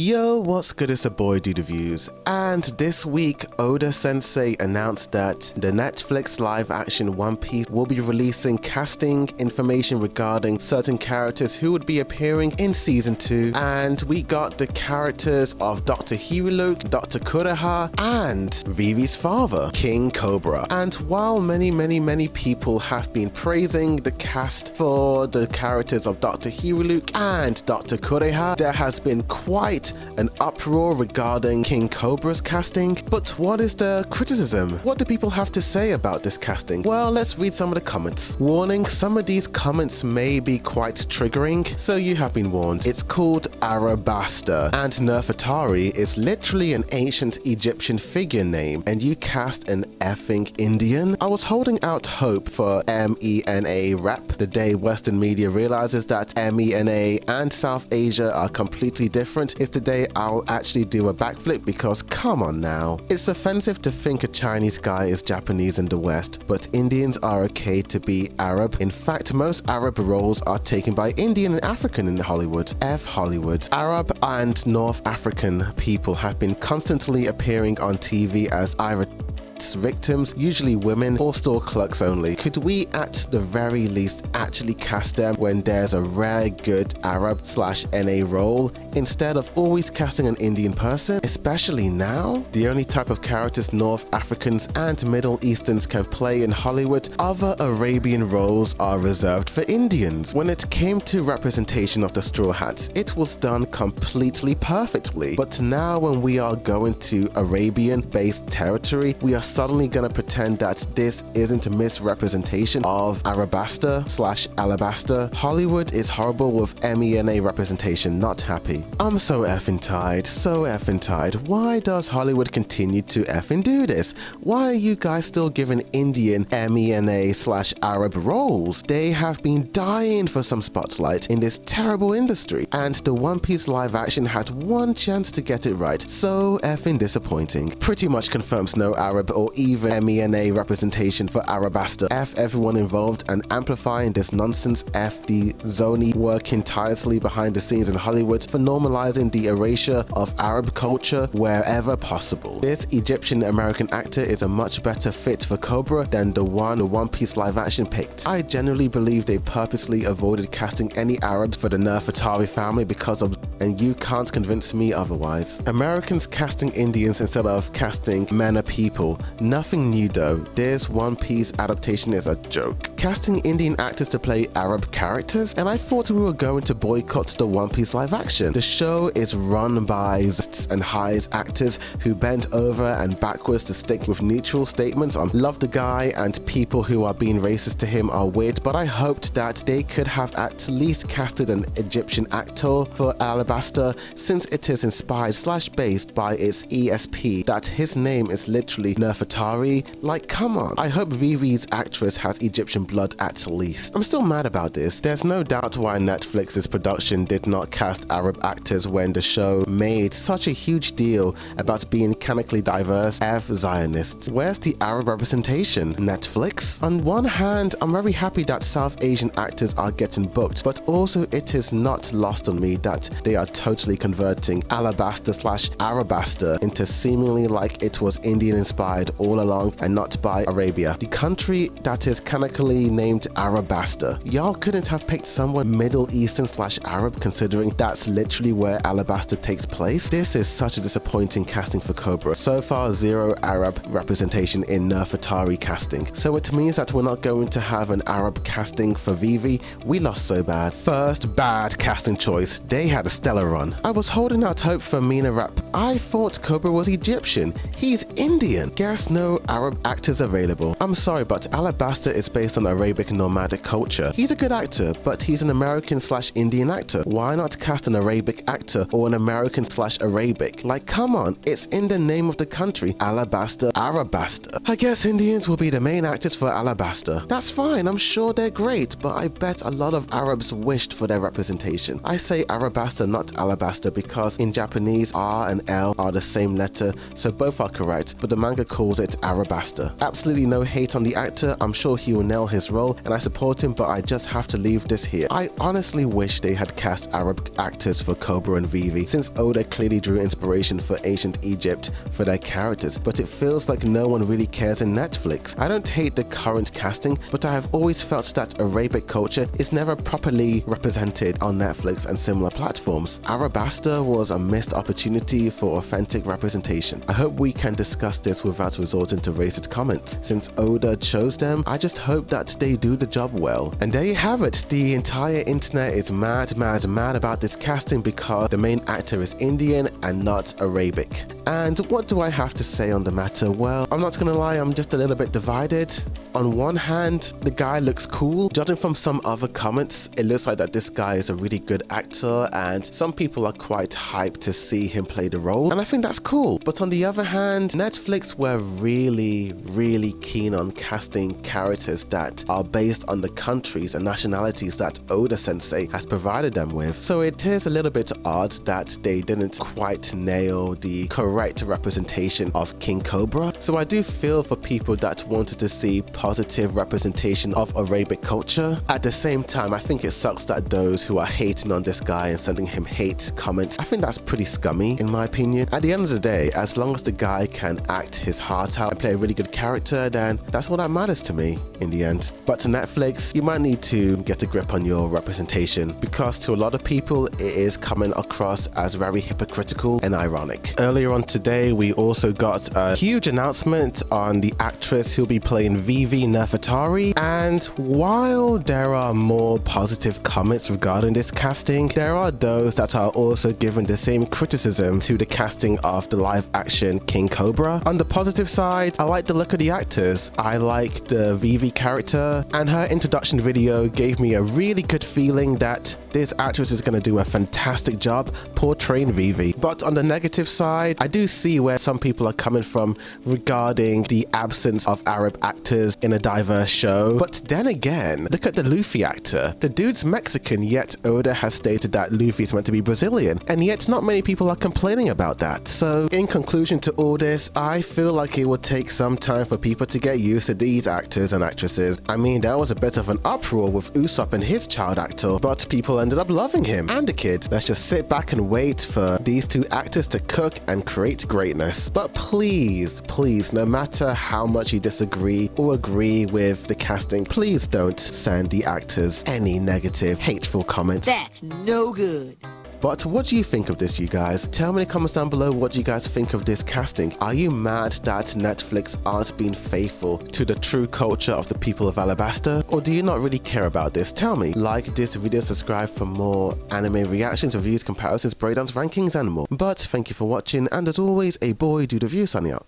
Yo, what's good? It's a boy Views, and this week Oda Sensei announced that the Netflix live-action One Piece will be releasing casting information regarding certain characters who would be appearing in season 2, and we got the characters of Dr. Hiriluk, Dr. Kureha, and Vivi's father, King Cobra. And while many people have been praising the cast for the characters of Dr. Hiriluk and Dr. Kureha, there has been quite an uproar regarding King Cobra's casting. But what is the criticism? What do people have to say about this casting? Well, let's read some of the comments. Warning, some of these comments may be quite triggering, so you have been warned. It's called Arabasta, and Nefertari is literally an ancient Egyptian figure name, and you cast an effing Indian? I was holding out hope for MENA rep the day Western media realizes that MENA and South Asia are completely different. It's the day I'll actually do a backflip, because come on now. It's offensive to think a Chinese guy is Japanese in the West, but Indians are okay to be Arab. In fact, most Arab roles are taken by Indian and African in Hollywood. F Hollywood. Arab and North African people have been constantly appearing on TV as either victims, usually women, or store clerks only. Could we at the very least actually cast them when there's a rare good Arab/NA role instead of always casting an Indian person, especially now? The only type of characters North Africans and Middle Easterns can play in Hollywood, other Arabian roles are reserved for Indians. When it came to representation of the Straw Hats, it was done completely perfectly. But now when we are going to Arabian-based territory, we are suddenly gonna pretend that this isn't a misrepresentation of Arabasta/Alabaster. Hollywood is horrible with MENA representation, not happy. I'm so effing tired. Why does Hollywood continue to effing do this? Why are you guys still giving Indian MENA/Arab roles? They have been dying for some spotlight in this terrible industry, and the One Piece live action had one chance to get it right. So effing disappointing. Pretty much confirms no Arab or even MENA representation for Arabasta. F everyone involved and amplifying this nonsense. F the Zoni working tirelessly behind the scenes in Hollywood for normalizing the erasure of Arab culture wherever possible. This Egyptian American actor is a much better fit for Cobra than the One Piece live action picked. I genuinely believe they purposely avoided casting any Arabs for the Nefertari family because of, and you can't convince me otherwise. Americans casting Indians instead of casting MENA people. Nothing new though. This One Piece adaptation is a joke. Casting Indian actors to play Arab characters, and I thought we were going to boycott the One Piece live action. The show is run by and highs actors who bend over and backwards to stick with neutral statements on love the guy, and people who are being racist to him are weird, but I hoped that they could have at least casted an Egyptian actor for Alabasta, since it is inspired/based by its ESP, that his name is literally Nefertari. Like, come on. I hope Vivi's actress has Egyptian blood at least. I'm still mad about this. There's no doubt why Netflix's production did not cast Arab actors when the show made such a huge deal about being canonically diverse. F Zionists. Where's the Arab representation? Netflix? On one hand, I'm very happy that South Asian actors are getting booked, but also it is not lost on me that they are totally converting Alabasta/Arabasta into seemingly like it was Indian inspired all along and not by Arabia, the country that is canonically named Arabasta. Y'all couldn't have picked someone Middle Eastern/Arab, considering that's literally where Alabasta takes place? This is such a disappointing casting for Cobra. So far, zero Arab representation in Nefertari casting. So it means that we're not going to have an Arab casting for Vivi. We lost so bad. First bad casting choice. They had a stellar run. I was holding out hope for Mina Rap. I thought Cobra was Egyptian. He's Indian. Guess no Arab actors available. I'm sorry, but Alabasta is based on Arabic nomadic culture. He's a good actor, but he's an American/Indian actor. Why not cast an Arabic actor or an American/Arabic? Like, come on, it's in the name of the country. Alabasta, Arabasta. I guess Indians will be the main actors for Alabasta. That's fine, I'm sure they're great, but I bet a lot of Arabs wished for their representation. I say Arabasta, not not Alabasta, because in Japanese R and L are the same letter, so both are correct, but the manga calls it Arabasta. Absolutely no hate on the actor, I'm sure he will nail his role and I support him, but I just have to leave this here. I honestly wish they had cast Arab actors for Cobra and Vivi, since Oda clearly drew inspiration for ancient Egypt for their characters, but it feels like no one really cares in Netflix. I don't hate the current casting, but I have always felt that Arabic culture is never properly represented on Netflix and similar platforms. Arabasta was a missed opportunity for authentic representation. I hope we can discuss this without resorting to racist comments. Since Oda chose them, I just hope that they do the job well. And there you have it. The entire internet is mad about this casting because the main actor is Indian and not Arabic. And what do I have to say on the matter? Well, I'm not gonna lie, I'm just a little bit divided. On one hand, the guy looks cool. Judging from some other comments, it looks like that this guy is a really good actor and some people are quite hyped to see him play the role, and I think that's cool. But on the other hand, Netflix were really keen on casting characters that are based on the countries and nationalities that Oda Sensei has provided them with. So it is a little bit odd that they didn't quite nail the correct representation of King Cobra. So I do feel for people that wanted to see positive representation of Arabic culture. At the same time, I think it sucks that those who are hating on this guy and sending him hate comments, I think that's pretty scummy in my opinion. At the end of the day, as long as the guy can act his heart out and play a really good character, then that's all that matters to me in the end. But to Netflix, you might need to get a grip on your representation, because to a lot of people it is coming across as very hypocritical and ironic. Earlier on today, we also got a huge announcement on the actress who'll be playing Vivi Nefertari, and while there are more positive comments regarding this casting, there are those that are also giving the same criticism to the casting of the live action King Cobra. On the positive side, I like the look of the actors. I like the Vivi character, and her introduction video gave me a really good feeling that this actress is going to do a fantastic job portraying Vivi. But on the negative side, I do see where some people are coming from regarding the absence of Arab actors in a diverse show. But then again, look at the Luffy actor. The dude's Mexican, yet Oda has stated that Luffy is meant to be Brazilian, and yet not many people are complaining about that. So in conclusion to all this, I feel like it will take some time for people to get used to these actors and actresses. I mean, there was a bit of an uproar with Usopp and his child actor, but people ended up loving him and the kid. Let's just sit back and wait for these two actors to cook and create greatness. But please, no matter how much you disagree or agree with the casting, please don't send the actors any negative, hateful comments. That's no good. But what do you think of this, you guys? Tell me in the comments down below what you guys think of this casting. Are you mad that Netflix aren't being faithful to the true culture of the people of Alabasta? Or do you not really care about this? Tell me. Like this video, subscribe for more anime reactions, reviews, comparisons, breakdowns, rankings, and more. But thank you for watching, and as always, a boy do the review, signing out.